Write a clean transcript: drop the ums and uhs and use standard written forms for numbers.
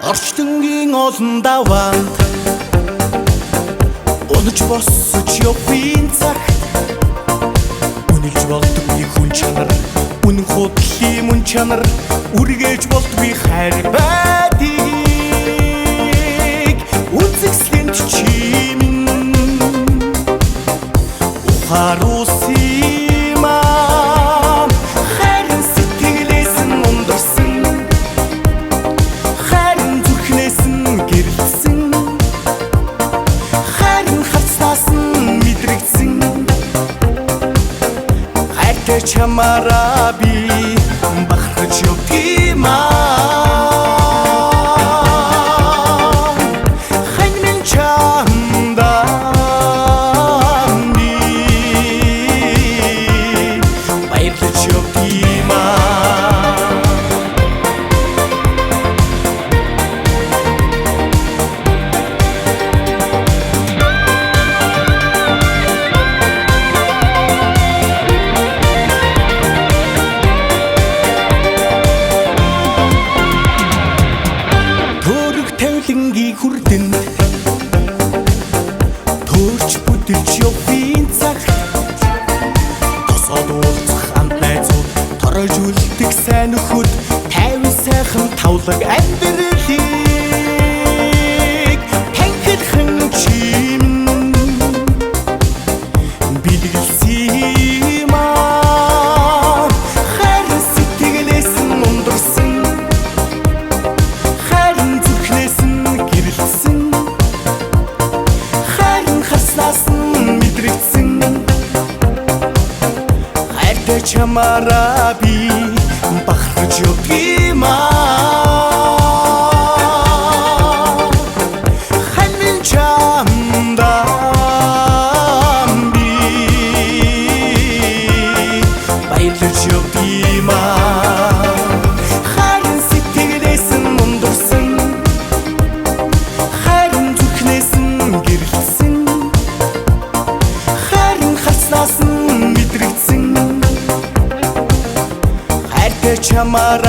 Орчлонгийн олон даваанд унаж босож явын цагт үнэлж болдгүй хүн чанар, үнэн худлын мөн чанар, үргэж болдгүй хайр байдгийг үзэгсэлэнт чимэн ухааруулсан юм аа. Харин сэтгэлээс нь ундарсан, харин зүрхнээс нь гэрэлтсэн, харин харцнаас нь мэдрэгдсэн. Хайртай чамаараа би бахархаж явдгийм аа. Хань минь чамдаа би баярлаж явдгийм аа. Хүрдэнд төрч бүдэлж явын цагт тосоод уулзах хамт найзууд, торож үлдэх сайн нөхөд, тайван сайхан тавлаг амьдралыг танхилхан чимэн бэлгэлсэн юм аа. Харин сэтгэлээс нь ундарсан, харин зүрхнээс нь гэрэлтсэн, харин харцнаас нь мэдрэгдсэн. Хайртай чамаараа би бахархаж явдгийм аа. Хань минь чамдаа би баярлаж явдгийм аа. Харин сэтгэлээс нь ундарсан, харин зүрхнээс нь гэрэлтсэн, харин харцнаас нь мэдрэгдсэн. Хайртай чамаараа